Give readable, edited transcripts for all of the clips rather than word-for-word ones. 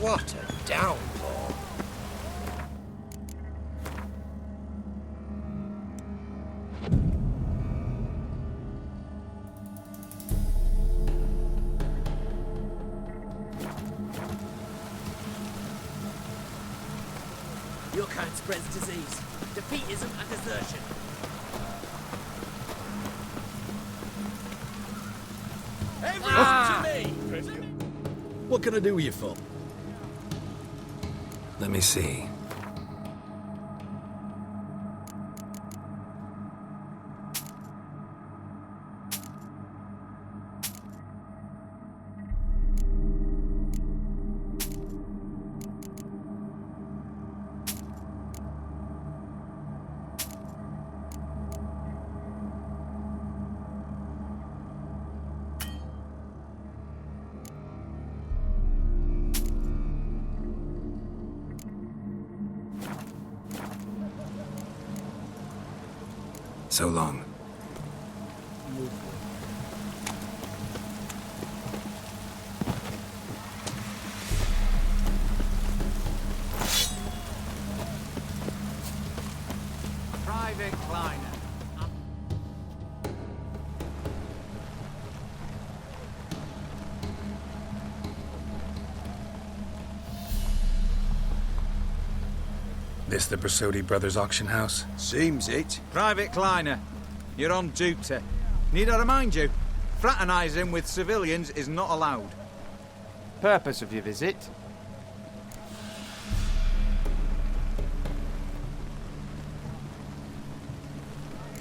What a downfall. Your kind spreads disease, defeatism and desertion. Everyone to me! What can I do with you for? Let me see. So long. Private Kleiner. This the Bersodi Brothers auction house? Seems it. Private Kleiner, you're on duty. Need I remind you, fraternising with civilians is not allowed. Purpose of your visit?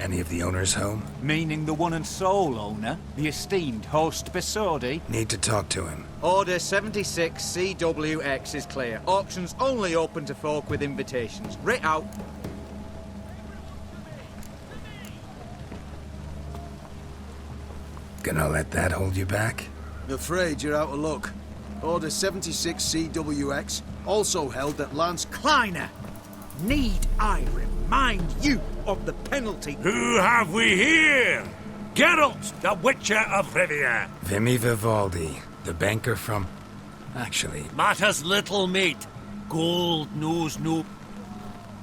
Any of the owners home? Meaning the one and sole owner, the esteemed host Bersodi? Need to talk to him. Order 76 CWX is clear. Auctions only open to folk with invitations. Writ out. Gonna let that hold you back? I'm afraid you're out of luck. Order 76 CWX, also held at Lance Kleiner! Need I remind you of the penalty? Who have we here? Geralt, the Witcher of Rivia. Vimy Vivaldi, the banker from... Actually, Matters little, mate. Gold knows no...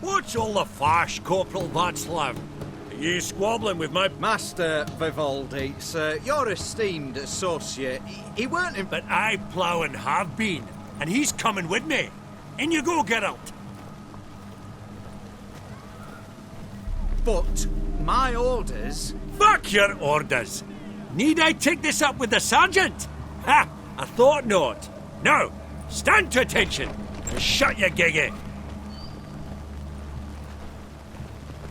What's all the fash, Corporal Václav? Are you squabbling with my... Master Vivaldi, sir, your esteemed associate, he weren't in... But I plough and have been, and he's coming with me. In you go, Geralt. But my orders... Fuck your orders. Need I take this up with the sergeant? Ha! I thought not. Now, stand to attention and shut your giggy.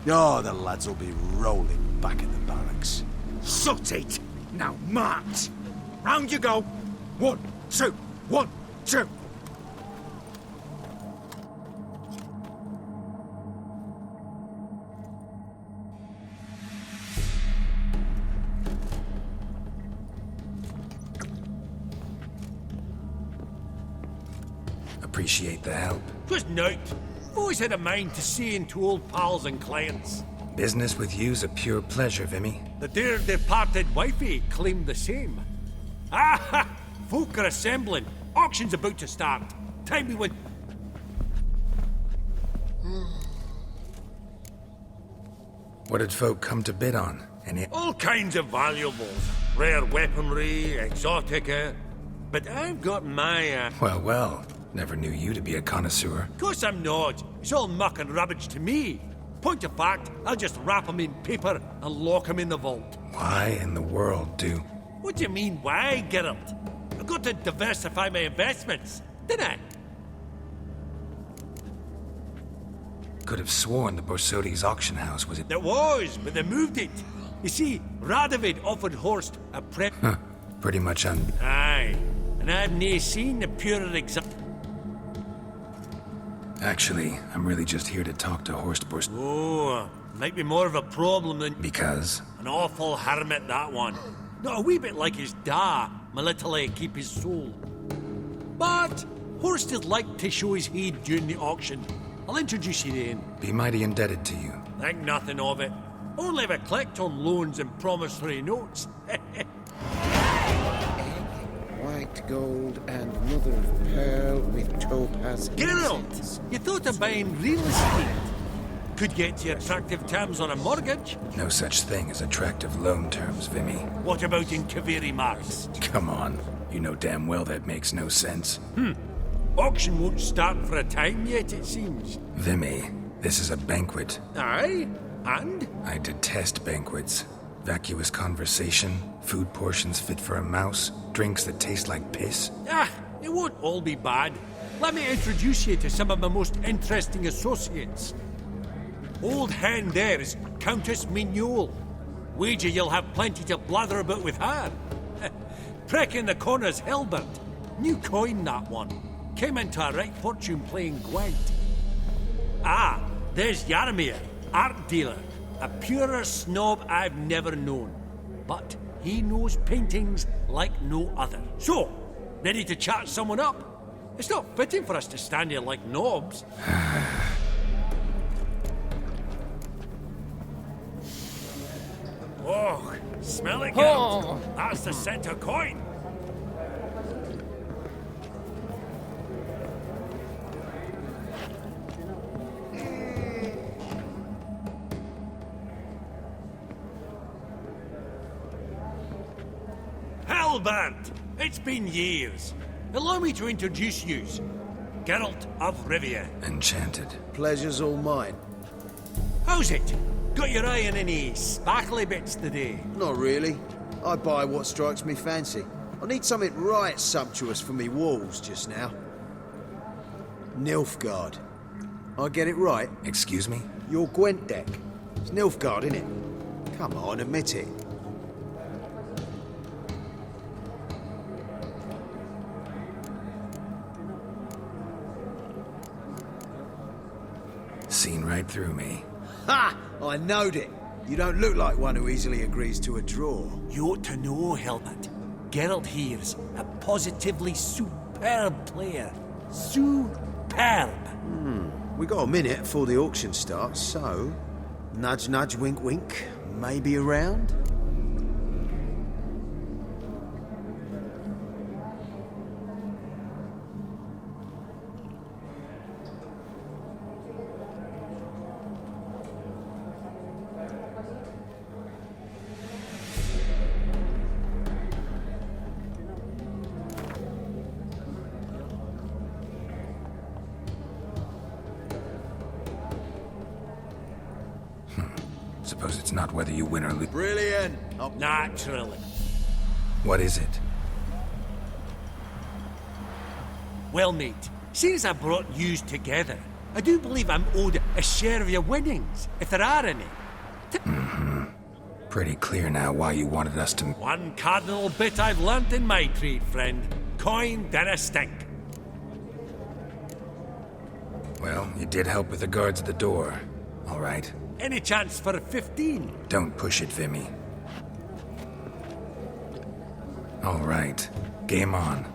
Oh, the lads will be rolling back at the barracks. Sot it! Now march! Round you go! 1, 2, 1, 2! appreciate the help. 'Twas naught. Always had a mind to seeing to old pals and clients. Business with you's a pure pleasure, Vimy. The dear departed wifey claimed the same. Ah! Folk are assembling. Auction's about to start. Time we went. What did folk come to bid on? Any... All kinds of valuables. Rare weaponry, exotica. But I've got my, Well, well. Never knew you to be a connoisseur. Course I'm not. It's all muck and rubbish to me. Point of fact, I'll just wrap 'em in paper and lock 'em in the vault. Why in the world do... What do you mean, why, Geralt? I've got to diversify my investments, didn't I? Could have sworn the Borsodi's auction house was... There was, but they moved it. You see, Radovid offered Horst a prep... Huh. Pretty much Aye, and I've nae seen the purer example. Actually, I'm really just here to talk to Horst Bors... Oh, might be more of a problem than... Because? An awful hermit, that one. Not a wee bit like his da, my little keep his soul. But Horst is like to show his head during the auction. I'll introduce you in. Be mighty indebted to you. Think nothing of it. Only if I collect on loans and promissory notes. White gold and mother of pearl with Geralt, you thought of buying real estate. Could get you attractive terms on a mortgage. No such thing as attractive loan terms, Vimy. What about in Kaveri Mars? Come on. You know damn well that makes no sense. Auction won't start for a time yet, it seems. Vimy, this is a banquet. Aye? And? I detest banquets. Vacuous conversation, food portions fit for a mouse, drinks that taste like piss. Ah, it won't all be bad. Let me introduce you to some of my most interesting associates. Old hen there is Countess Mignole. Wager you'll have plenty to blather about with her. Prick in the corner's Hilbert. New coin, that one. Came into a right fortune playing Gwent. Ah, there's Yarmir, art dealer. A purer snob I've never known. But he knows paintings like no other. So, ready to chat someone up? It's not fitting for us to stand here like knobs. Oh, smell it, Geralt. That's the center coin. Hellbert! It's been years. Allow me to introduce yous. Geralt of Rivia. Enchanted. Pleasure's all mine. How's it? Got your eye on any sparkly bits today? Not really. I buy what strikes me fancy. I need something right sumptuous for me walls just now. Nilfgaard. I get it right? Excuse me? Your Gwent deck. It's Nilfgaard, innit? Come on, admit it. Seen right through me. Ha! I knowed it. You don't look like one who easily agrees to a draw. You ought to know, Helmut. Geralt here's a positively superb player. Superb. We got a minute before the auction starts, so... Nudge, nudge, wink, wink. Maybe around? Suppose it's not whether you win or lose. Brilliant! Oh, Naturally. What is it? Well, mate, since I brought yous together, I do believe I'm owed a share of your winnings, if there are any. Pretty clear now why you wanted us to... One cardinal bit I've learnt in my trade, friend. Coin dinna stink. Well, you did help with the guards at the door. All right. Any chance for a 15? Don't push it, Vimy. All right. Game on.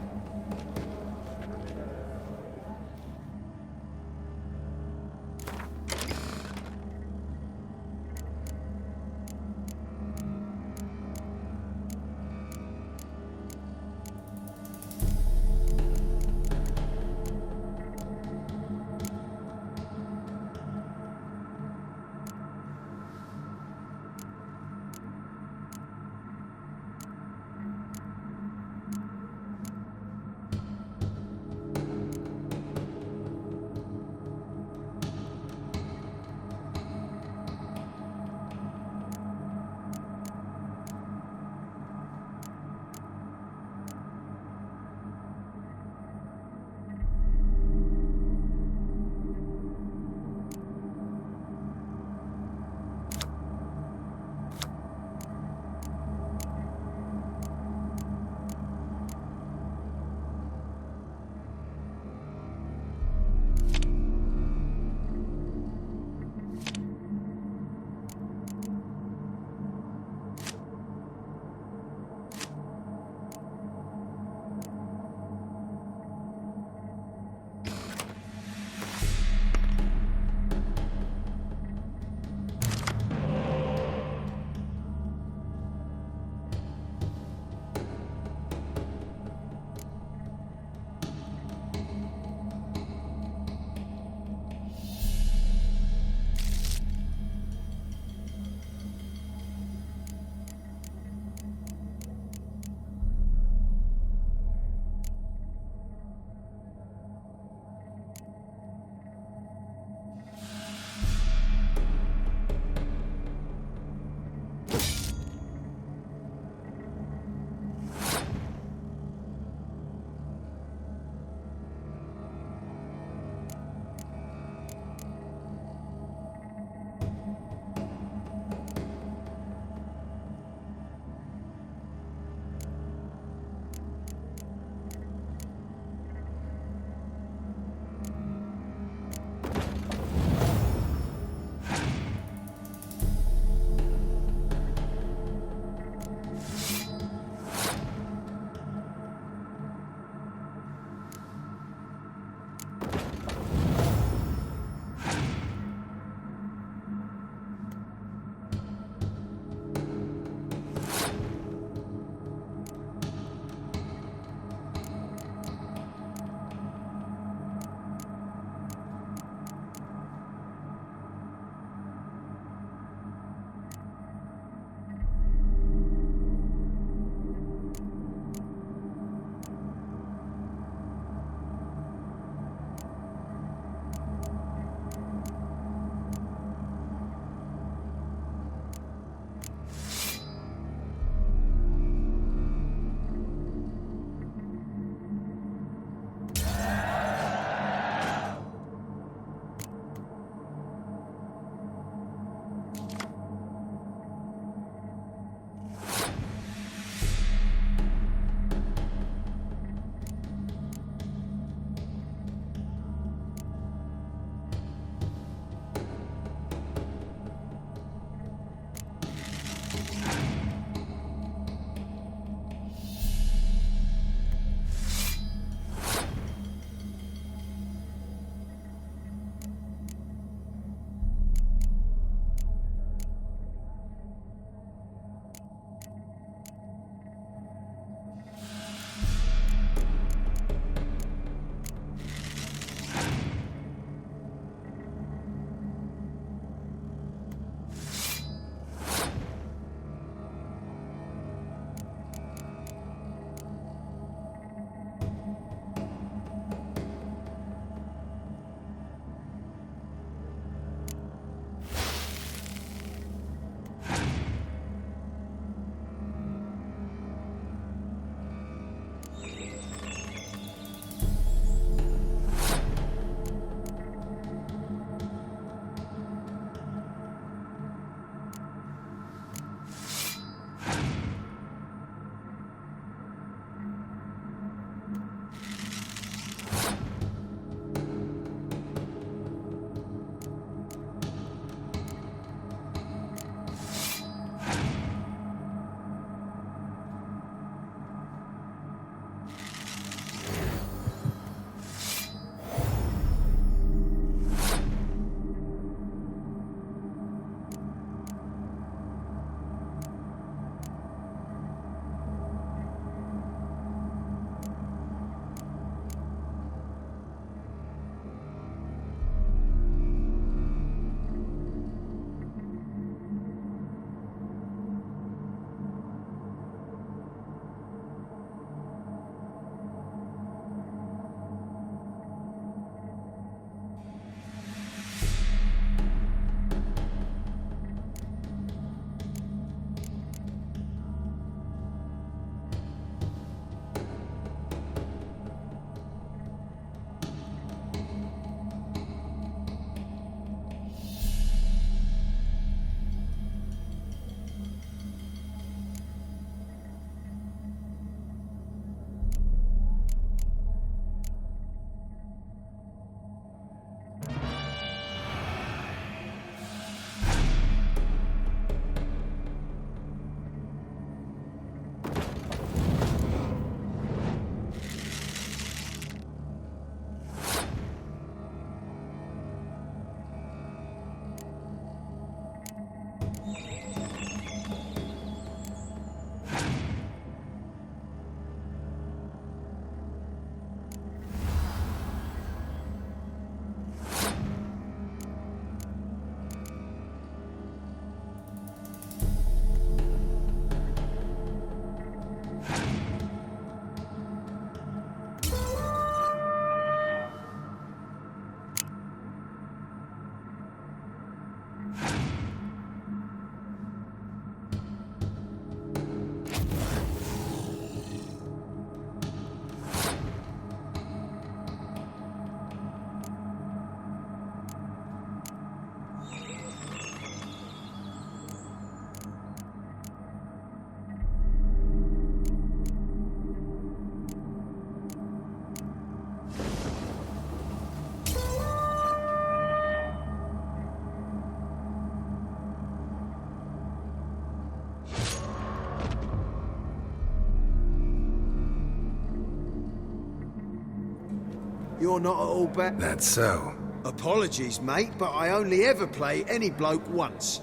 You're not at all bad. That's so. Apologies, mate, but I only ever play any bloke once.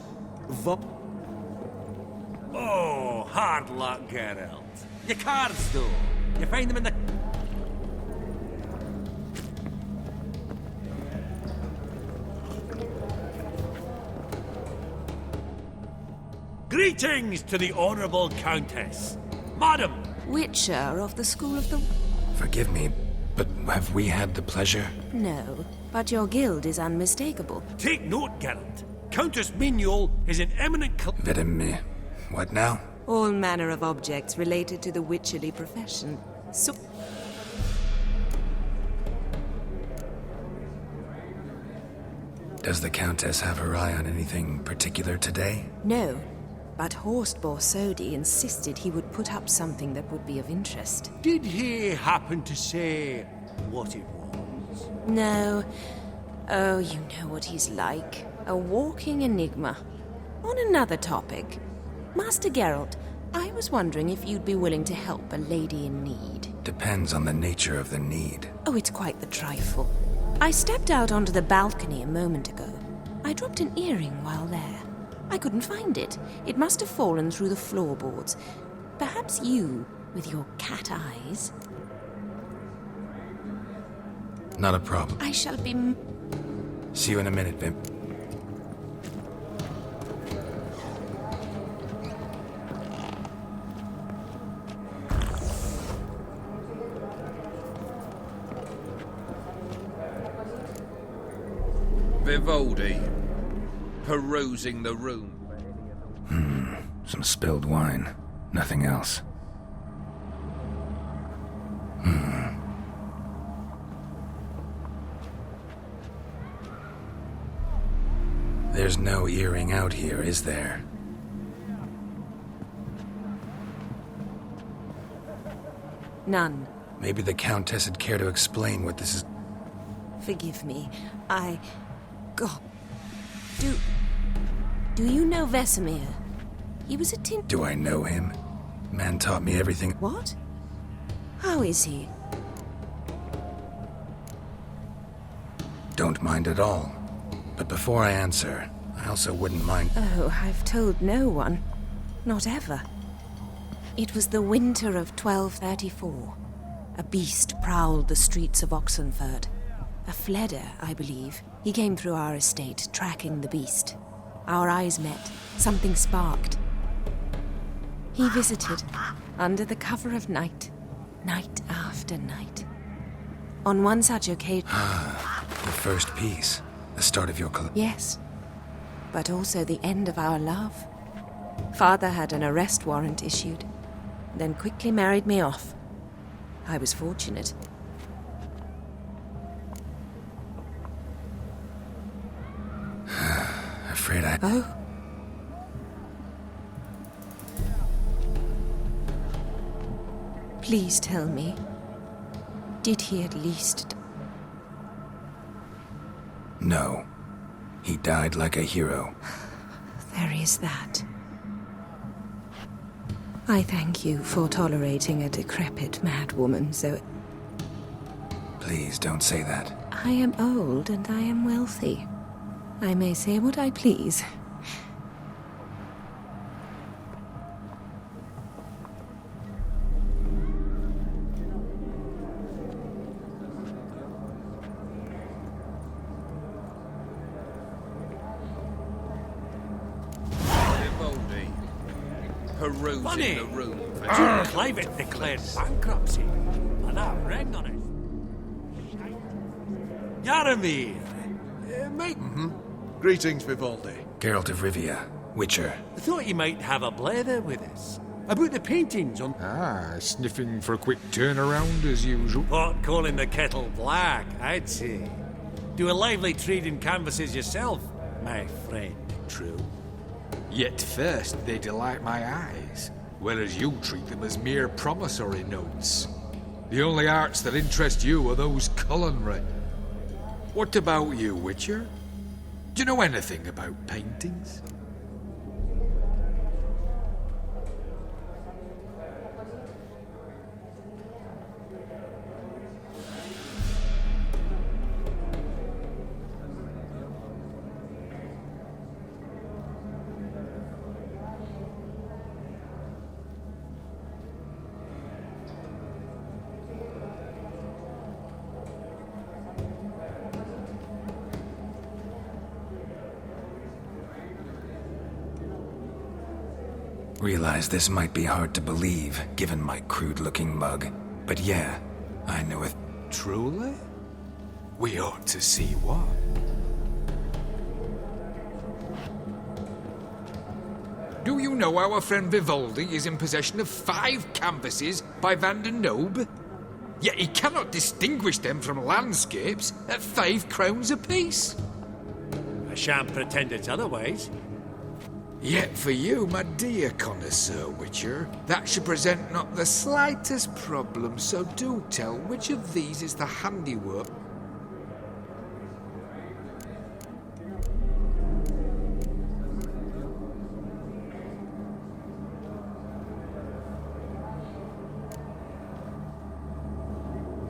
Oh, hard luck, Geralt. Your cards, though. You find them in the... Greetings to the Honourable Countess. Madam, Witcher of the School of the... Forgive me, but have we had the pleasure? No, but your guild is unmistakable. take note, Geralt. Countess Mignoul is an eminent... Vedeme. What now? All manner of objects related to the witcherly profession. So... Does the Countess have her eye on anything particular today? No, but Horst Borsodi insisted he would put up something that would be of interest. Did he happen to say what it was? No. Oh, you know what he's like. A walking enigma. On another topic, Master Geralt, I was wondering if you'd be willing to help a lady in need. Depends on the nature of the need. Oh, it's quite the trifle. I stepped out onto the balcony a moment ago. I dropped an earring while there. I couldn't find it. It must have fallen through the floorboards. Perhaps you, with your cat eyes. Not a problem. I shall be... See you in a minute, Vimp. Vivaldi, perusing the room. Some spilled wine. Nothing else. There's no earring out here, is there? None. Maybe the Countess would care to explain what this is. Forgive me. God. Do you know Vesemir? He was a tin... Do I know him? Man taught me everything. What? How is he? Don't mind at all. But before I answer, I also wouldn't mind. Oh, I've told no one. Not ever. It was the winter of 1234. A beast prowled the streets of Oxenford. A fledder, I believe. He came through our estate, tracking the beast. Our eyes met. Something sparked. He visited, under the cover of night. Night after night. On one such occasion... The first piece. The start of your Yes. But also the end of our love. Father had an arrest warrant issued, then quickly married me off. I was fortunate. Afraid I... Oh? Please tell me, did he at least... No. He died like a hero. There is that. I thank you for tolerating a decrepit madwoman so... Please don't say that. I am old and I am wealthy. I may say what I please. Vivaldi, perusing Funny. the room. Duke Clivet declared bankruptcy. And that ring on it. Yaramir. Mate, Greetings, Vivaldi. Geralt of Rivia, Witcher. I thought you might have a blather with us. About the paintings on... Ah, sniffing for a quick turnaround as usual. Pot calling the kettle black, I'd say. Do a lively trade in canvases yourself, my friend. True. Yet first they delight my eyes, whereas you treat them as mere promissory notes. The only arts that interest you are those culinary. What about you, Witcher? Do you know anything about paintings? Realize this might be hard to believe, given my crude-looking mug. But yeah, I know it. Truly? We ought to see what. Do you know our friend Vivaldi is in possession of 5 canvases by Van der Nobe? Yet he cannot distinguish them from landscapes at 5 crowns apiece. I shan't pretend it's otherwise. Yet for you, my dear connoisseur Witcher, that should present not the slightest problem, so do tell which of these is the handiwork.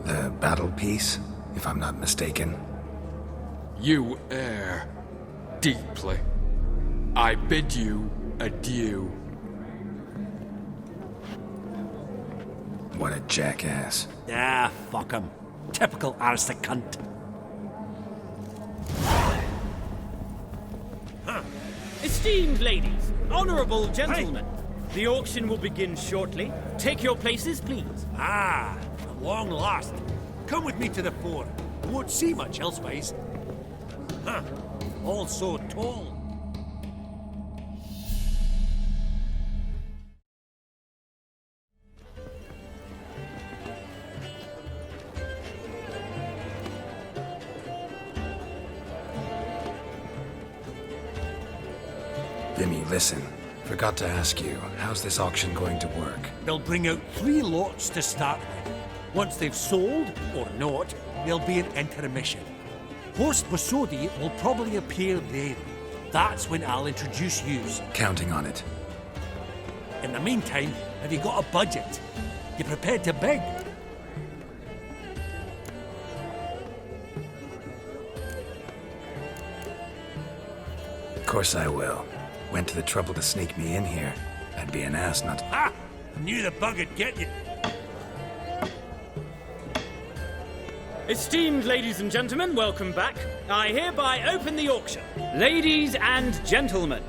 The battle piece, if I'm not mistaken. You err deeply. I bid you adieu. What a jackass. Ah, fuck him. Typical aristocrat cunt. Esteemed ladies, honorable gentlemen, the auction will begin shortly. Take your places, please. Ah, at long last. Come with me to the fore. Won't see much elsewise. Huh. All so tall. Vimy, listen. Forgot to ask you, how's this auction going to work? They'll bring out 3 lots to start with. Once they've sold, or not, there'll be an intermission. Horst Bosodi will probably appear then. That's when I'll introduce yous. Counting on it. In the meantime, have you got a budget? You prepared to beg? Of course I will. Went to the trouble to sneak me in here. I'd be an ass not to... Ha! I knew the bug would get you. Esteemed ladies and gentlemen, welcome back. I hereby open the auction. Ladies and gentlemen,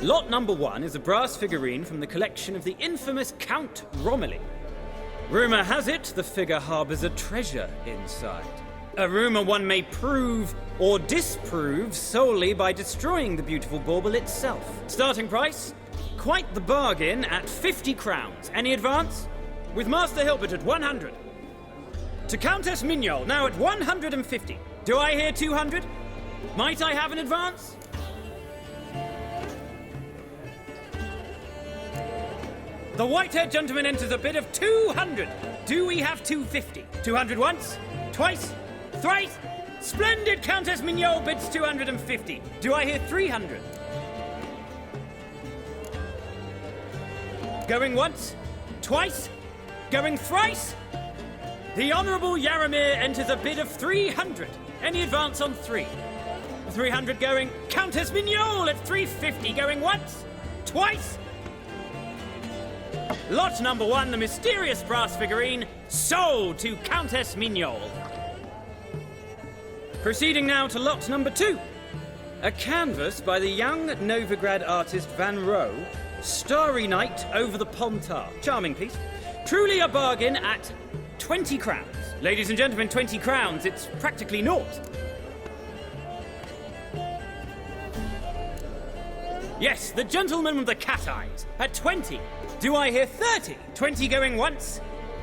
lot number 1 is a brass figurine from the collection of the infamous Count Romilly. Rumour has it the figure harbours a treasure inside. A rumour one may prove or disprove solely by destroying the beautiful bauble itself. Starting price? Quite the bargain at 50 crowns. Any advance? With Master Hilbert at 100. To Countess Mignol, now at 150. Do I hear 200? Might I have an advance? The white-haired gentleman enters a bid of 200. Do we have 250? 200 once? Twice? Thrice? Splendid! Countess Mignol bids 250. Do I hear 300? Going once? Twice? Going thrice? The Honourable Yaramir enters a bid of 300. Any advance on 3? 300 going. Countess Mignol at 350. Going once? Twice? Lot number 1, the mysterious brass figurine, sold to Countess Mignol. Proceeding now to lot number 2. A canvas by the young Novigrad artist Van Rohe, Starry Night over the Pontar. Charming piece. Truly a bargain at 20 crowns. Ladies and gentlemen, 20 crowns, it's practically naught. Yes, the gentleman with the cat eyes, at 20. Do I hear 30? 20 going once,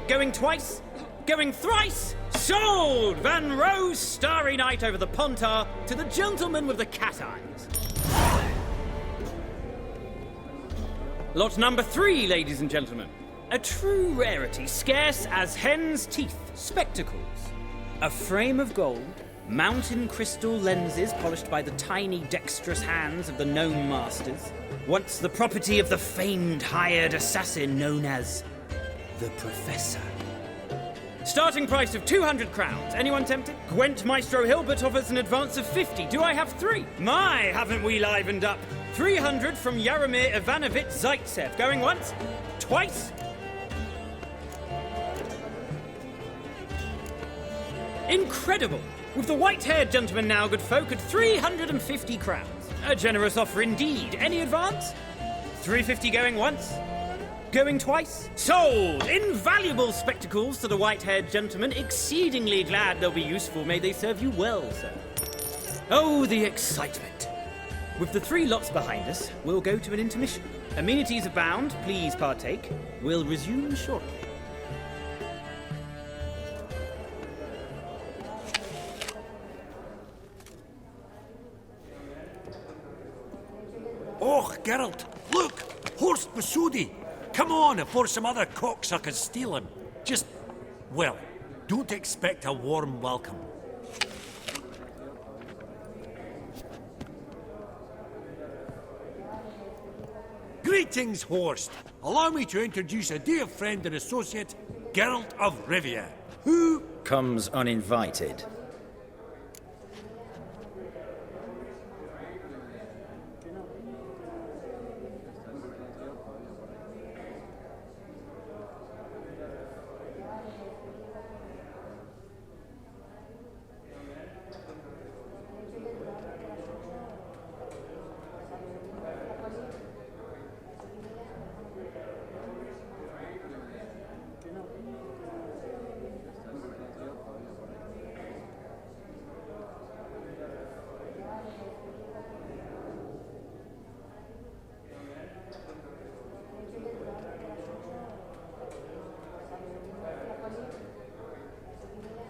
going twice, going thrice? Sold! Van Rohe's Starry Night over the Pontar to the gentleman with the cat eyes. Lot number 3, ladies and gentlemen. A true rarity, scarce as hen's teeth. Spectacles. A frame of gold, mountain crystal lenses polished by the tiny, dexterous hands of the gnome masters. Once the property of the famed hired assassin known as the Professor. Starting price of 200 crowns. Anyone tempted? Gwent Maestro Hilbert offers an advance of 50. Do I have 3? My, haven't we livened up? 300 from Yaramir Ivanovich Zaitsev. Going once? Twice? Incredible! With the white-haired gentleman now, good folk, at 350 crowns. A generous offer indeed. Any advance? 350 going once? Going twice? Sold! Invaluable spectacles to the white-haired gentleman. Exceedingly glad they'll be useful. May they serve you well, sir. Oh, the excitement. With the 3 lots behind us, we'll go to an intermission. Amenities abound. Please partake. We'll resume shortly. Oh, Geralt, look! Horst Masudi! Come on before some other cocksuckers steal him. Just, well, don't expect a warm welcome. Greetings, Horst. Allow me to introduce a dear friend and associate, Geralt of Rivia, who comes uninvited.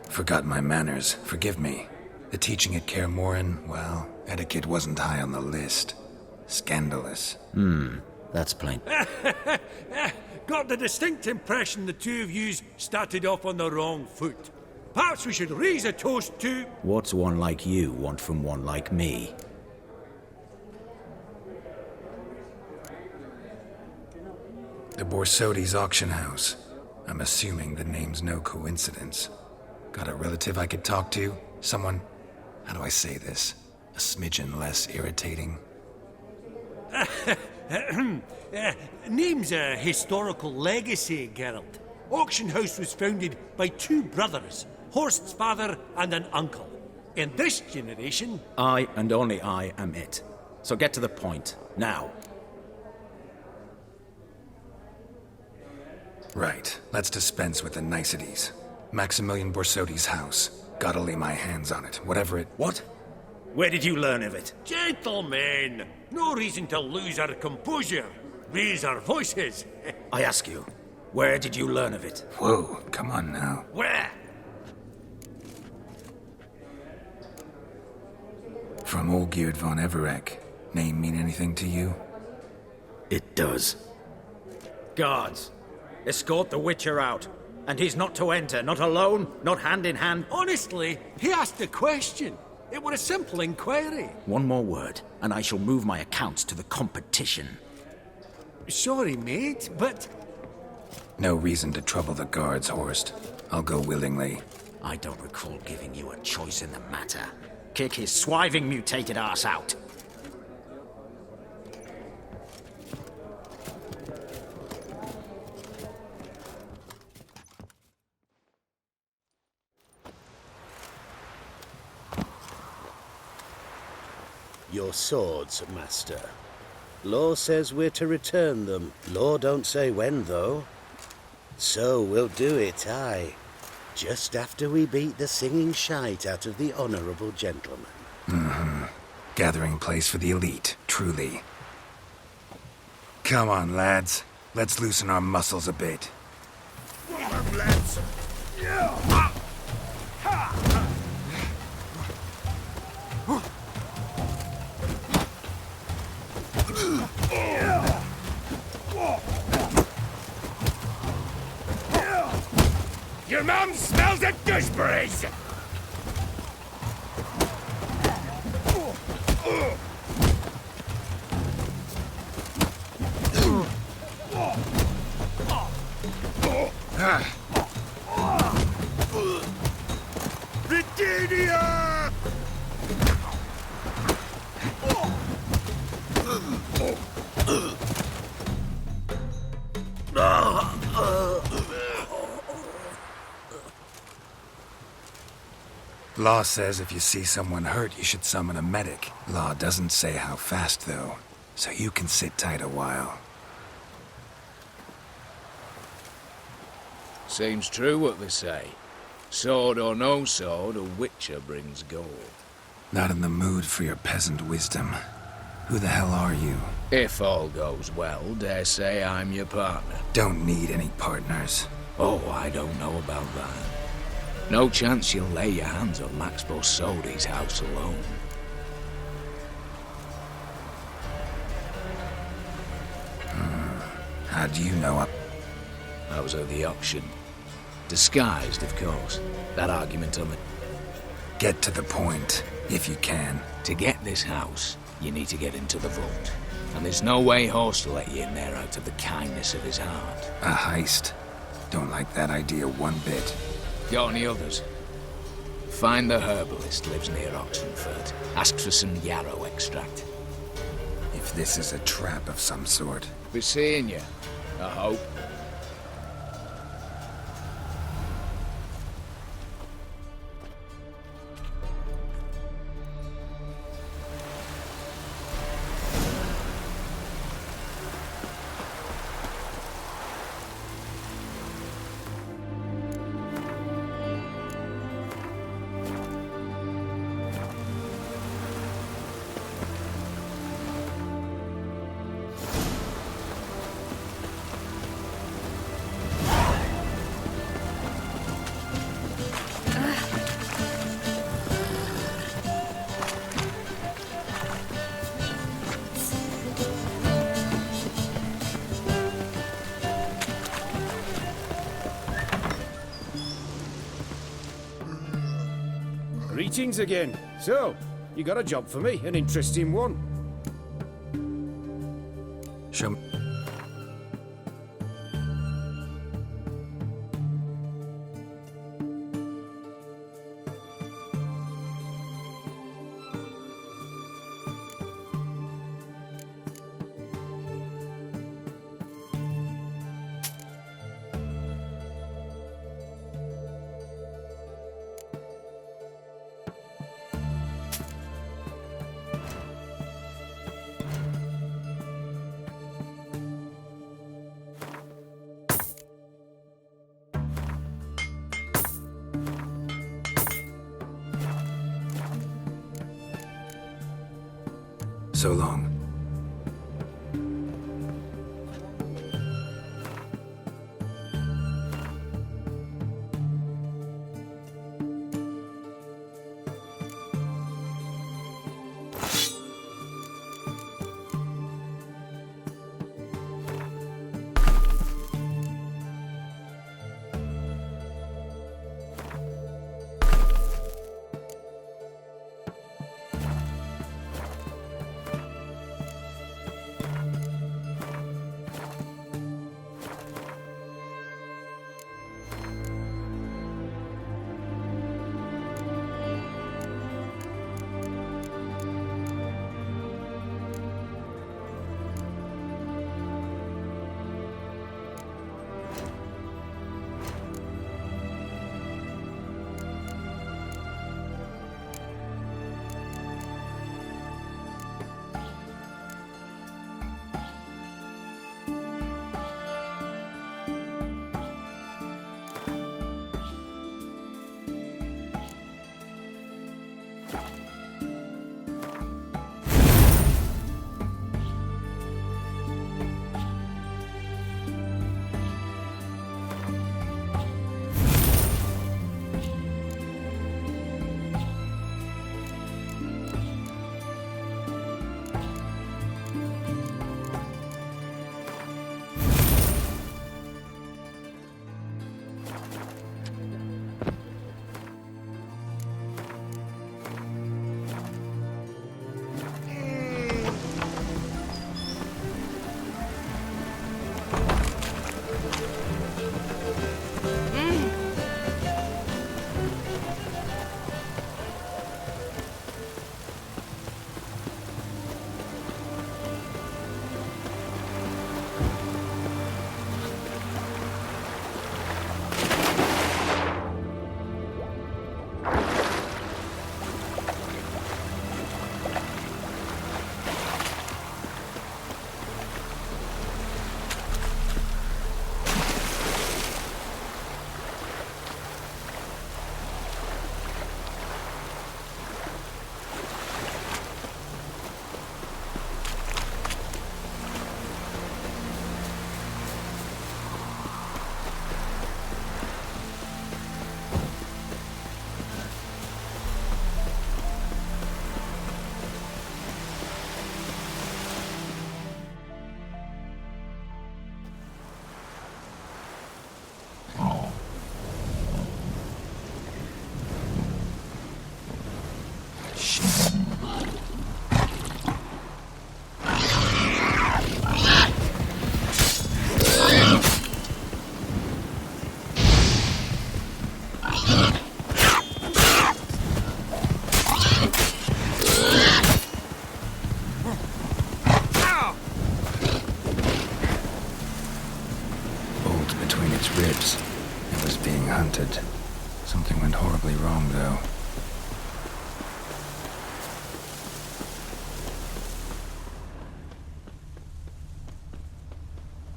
Forgot my manners. Forgive me. The teaching at Kaer Morhen, well, etiquette wasn't high on the list. Scandalous. That's plain. got the distinct impression the two of yous started off on the wrong foot. Perhaps we should raise a toast to... What's one like you want from one like me? The Borsodi's auction house. I'm assuming the name's no coincidence. Got a relative I could talk to? Someone, how do I say this? A smidgen less irritating? Name's a historical legacy, Geralt. Auction house was founded by two brothers, Horst's father and an uncle. In this generation... I and only I am it. So get to the point, now. Right, let's dispense with the niceties. Maximilian Borsodi's house. Gotta lay my hands on it, whatever it... What? Where did you learn of it? Gentlemen, no reason to lose our composure. Raise our voices. I ask you, where did you learn of it? Whoa, come on now. Where? From Olgierd von Everec. Name mean anything to you? It does. Guards, escort the Witcher out. And he's not to enter, not alone, not hand in hand. Honestly, he asked a question. It were a simple inquiry. One more word, and I shall move my accounts to the competition. Sorry, mate, but... No reason to trouble the guards, Horst. I'll go willingly. I don't recall giving you a choice in the matter. Kick his swiving mutated ass out. Your swords, master. Law says we're to return them. Law don't say when, though. So we'll do it, aye. Just after we beat the singing shite out of the honourable gentleman. Mm-hmm. Gathering place for the elite, truly. Come on, lads. Let's loosen our muscles a bit. Lads. Your mom smells of gooseberries! Britannia! Law says if you see someone hurt, you should summon a medic. Law doesn't say how fast, though. So you can sit tight a while. Seems true what they say. Sword or no sword, a witcher brings gold. Not in the mood for your peasant wisdom. Who the hell are you? If all goes well, dare say I'm your partner. Don't need any partners. Oh, I don't know about that. No chance you'll lay your hands on Max Borsodi's house alone. How do you know I was at the auction. Disguised, of course. That argument on the... Get to the point, if you can. To get this house, you need to get into the vault. And there's no way Horst will let you in there out of the kindness of his heart. A heist. Don't like that idea one bit. Got any others? Find the herbalist lives near Oxenford. Ask for some yarrow extract. If this is a trap of some sort. Be seeing you, I hope. Greetings again. So, you got a job for me, an interesting one. Show me. So long. it. Something went horribly wrong, though.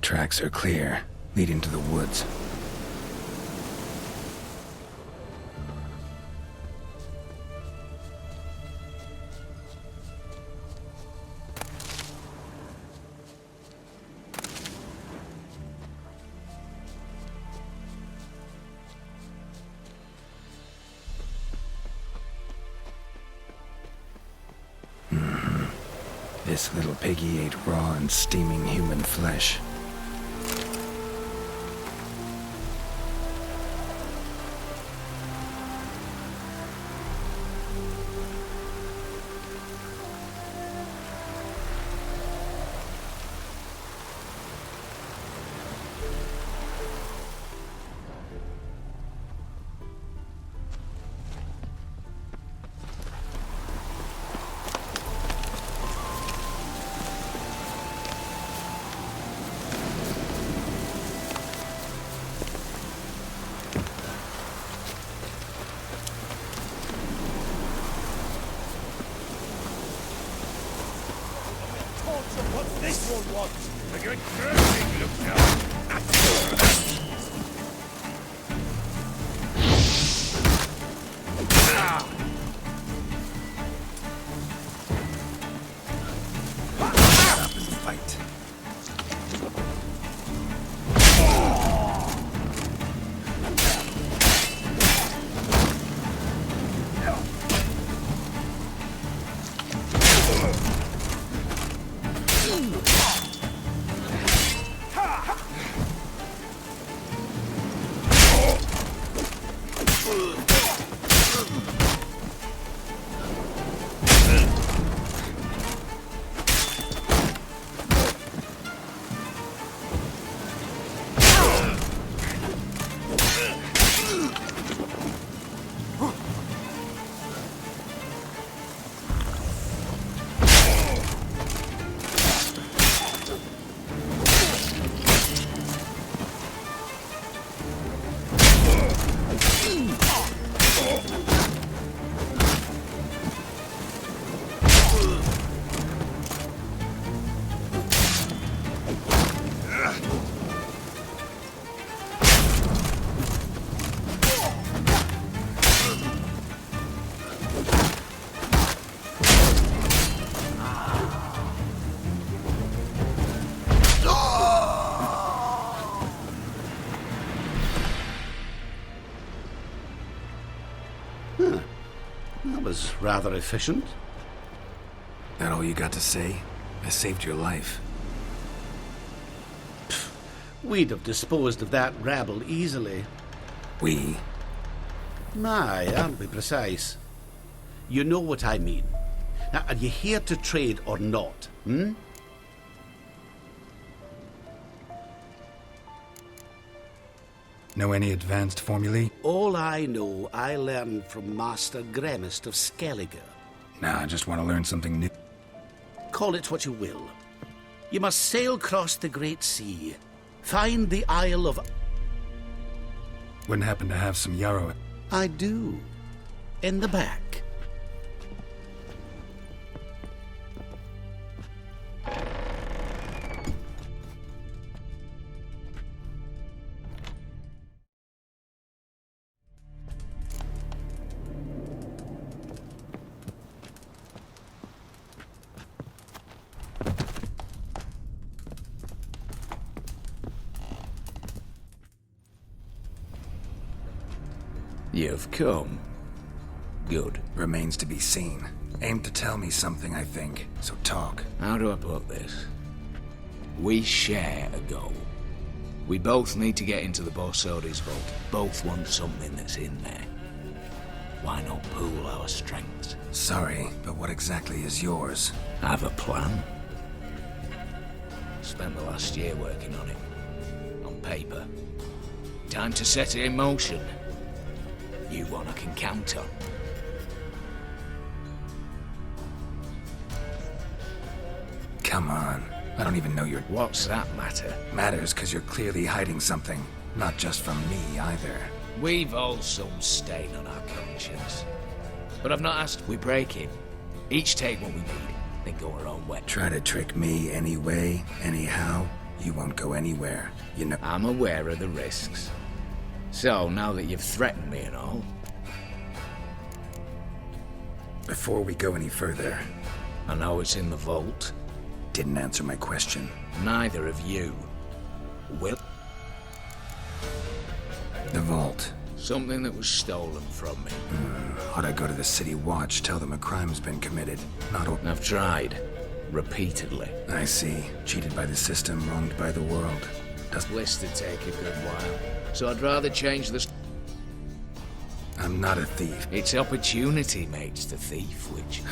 Tracks are clear, leading to the woods. This little piggy ate raw and steaming human flesh. What's this one want? A good burning look now. Stop and fight. That was rather efficient. That all you got to say? I saved your life. We'd have disposed of that rabble easily. We? Aye, aren't we precise? You know what I mean. Now, are you here to trade or not, hmm? Know any advanced formulae? All I know, I learned from Master Gremist of Skellige. Nah, I just want to learn something new. Call it what you will. You must sail across the Great Sea. Find the Isle of... Wouldn't happen to have some yarrow. I do. In the back. You've come. Good. Remains to be seen. Aim to tell me something, I think. So talk. How do I put this? We share a goal. We both need to get into the Borsodi's vault. Both want something that's in there. Why not pool our strengths? Sorry, but what exactly is yours? I have a plan. Spent the last year working on it. On paper. Time to set it in motion. You one I can count on. Come on. I don't even know your... What's that matter? Matters because you're clearly hiding something. Not just from me, either. We've all some stain on our conscience. But I've not asked. We break in. Each take what we need, then go our own way. Try to trick me anyway, anyhow, you won't go anywhere, you know. I'm aware of the risks. So, now that you've threatened me and all... Before we go any further... I know it's in the vault. Didn't answer my question. Neither of you will. The vault. Something that was stolen from me. Ought I go to the City Watch, tell them a crime's been committed? I've tried. Repeatedly. I see. Cheated by the system, wronged by the world. List to take a good while. So I'd rather change the... I'm not a thief. It's opportunity makes the thief, which...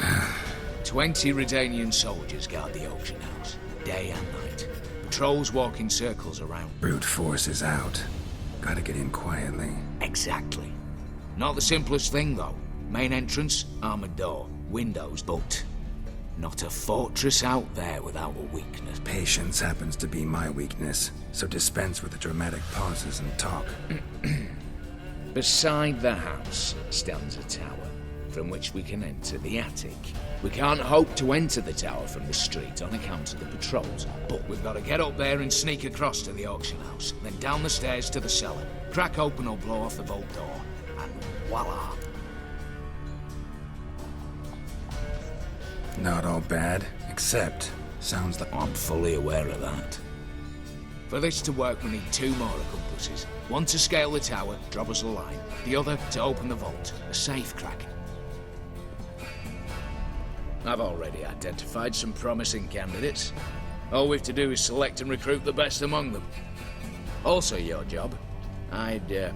20 Redanian soldiers guard the auction house, day and night. Patrols walk in circles around. Brute force is out. Gotta get in quietly. Exactly. Not the simplest thing, though. Main entrance, armored door, windows, but... not a fortress out there without a weakness. Patience happens to be my weakness, so dispense with the dramatic pauses and talk. Beside the house stands a tower, from which we can enter the attic. We can't hope to enter the tower from the street on account of the patrols, but we've got to get up there and sneak across to the auction house, then down the stairs to the cellar, crack open or blow off the vault door, and voila! Not all bad, except sounds like... I'm fully aware of that. For this to work, we need 2 more accomplices. One to scale the tower, drop us a line. The other to open the vault, a safe crack. I've already identified some promising candidates. All we've to do is select and recruit the best among them. Also your job. I'd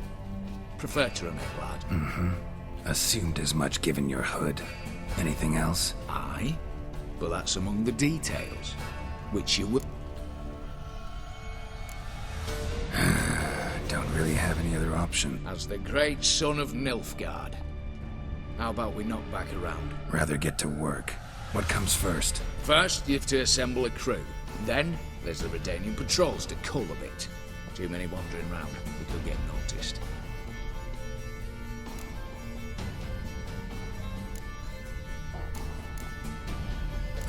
prefer to remain lad. Assumed as much given your hood. Anything else? Aye, but that's among the details, which you will... Don't really have any other option. As the great son of Nilfgaard. How about we knock back around? Rather get to work. What comes first? First, you have to assemble a crew. Then, there's the Redanian patrols to cull a bit. Too many wandering round, we could get noticed.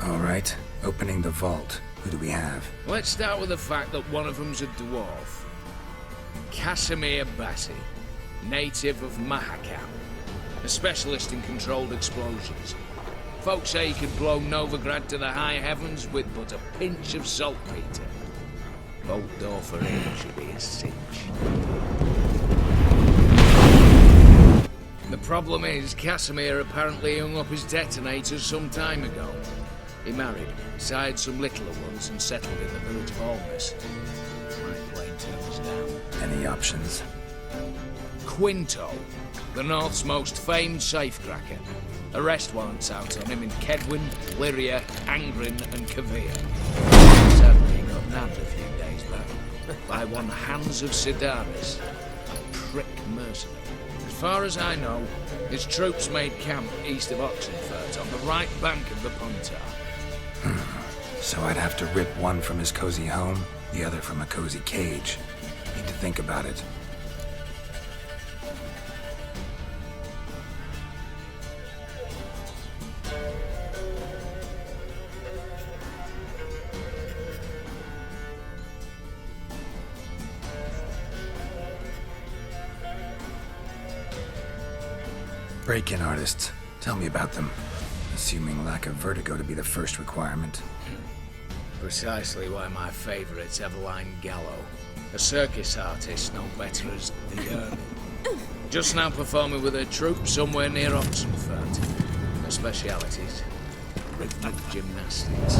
All right, opening the vault. Who do we have? Let's start with the fact that one of them's a dwarf. Casimir Bassi, native of Mahakam. A specialist in controlled explosions. Folks say he could blow Novigrad to the high heavens with but a pinch of saltpeter. Vault door for him should be a cinch. The problem is, Casimir apparently hung up his detonators some time ago. He married, sired some littler ones, and settled in the village of Almas. My plane turns down. Any options? Quinto, the North's most famed safecracker. Arrest warrants out on him in Kedwin, Lyria, Angrin, and Kavir. Sadly, he got nabbed a few days back by one Hans of Sidaris, a prick mercenary. As far as I know, his troops made camp east of Oxenfurt on the right bank of the Pontar. So I'd have to rip one from his cozy home, the other from a cozy cage. Need to think about it. Break-in artists. Tell me about them. Assuming lack of vertigo to be the first requirement. Precisely why my favourite's Eveline Gallo. A circus artist no better as the Earl. Just now performing with her troupe somewhere near Oxenfurt. Her specialities, rhythmic gymnastics.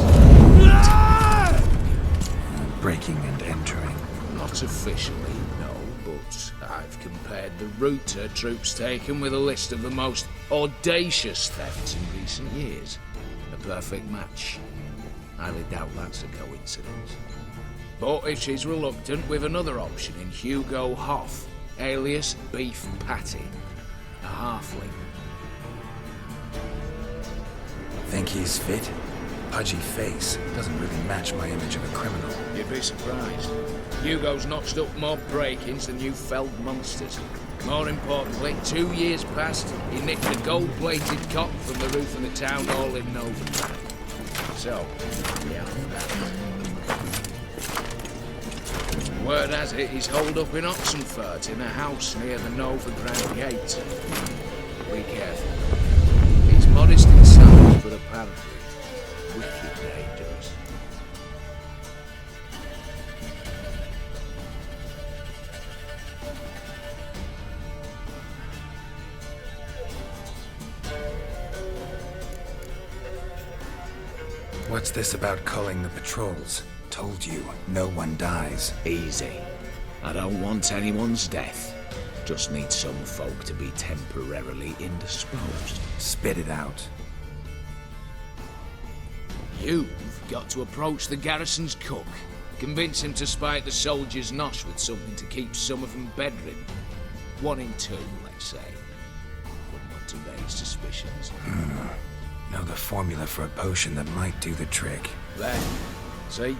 Breaking and entering. Not officially, no, but I've compared the route her troope's taken with a list of the most audacious thefts in recent years. A perfect match. Highly doubt that's a coincidence. But if she's reluctant, we've another option in Hugo Hoff, alias Beef Patty, a halfling. Think he's fit? Pudgy face doesn't really match my image of a criminal. You'd be surprised. Hugo's notched up more break-ins than you felled monsters. More importantly, 2 years past, he nicked a gold-plated cock from the roof of the town hall in Novigrad. So, yeah. Word has it he's holed up in Oxenfurt in a house near the Novigrad gate. Be careful. He's modest himself, but apparently wicked dangerous. What's this about culling the patrols? Told you, no one dies. Easy. I don't want anyone's death. Just need some folk to be temporarily indisposed. Spit it out. You've got to approach the garrison's cook. Convince him to spike the soldiers' nosh with something to keep some of them bedridden. 1 in 2, let's say. Wouldn't want to raise suspicions. Know the formula for a potion that might do the trick. There. See?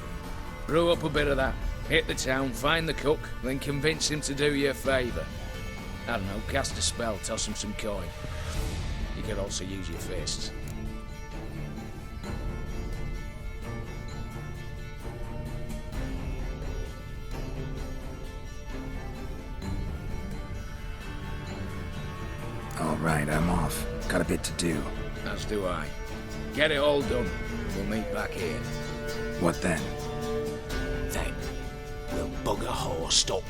Brew up a bit of that. Hit the town, find the cook, then convince him to do you a favour. I don't know, cast a spell, toss him some coin. You could also use your fists. All right, I'm off. Got a bit to do. As do I. Get it all done. We'll meet back here. What then? Then, we'll bugger horsed up.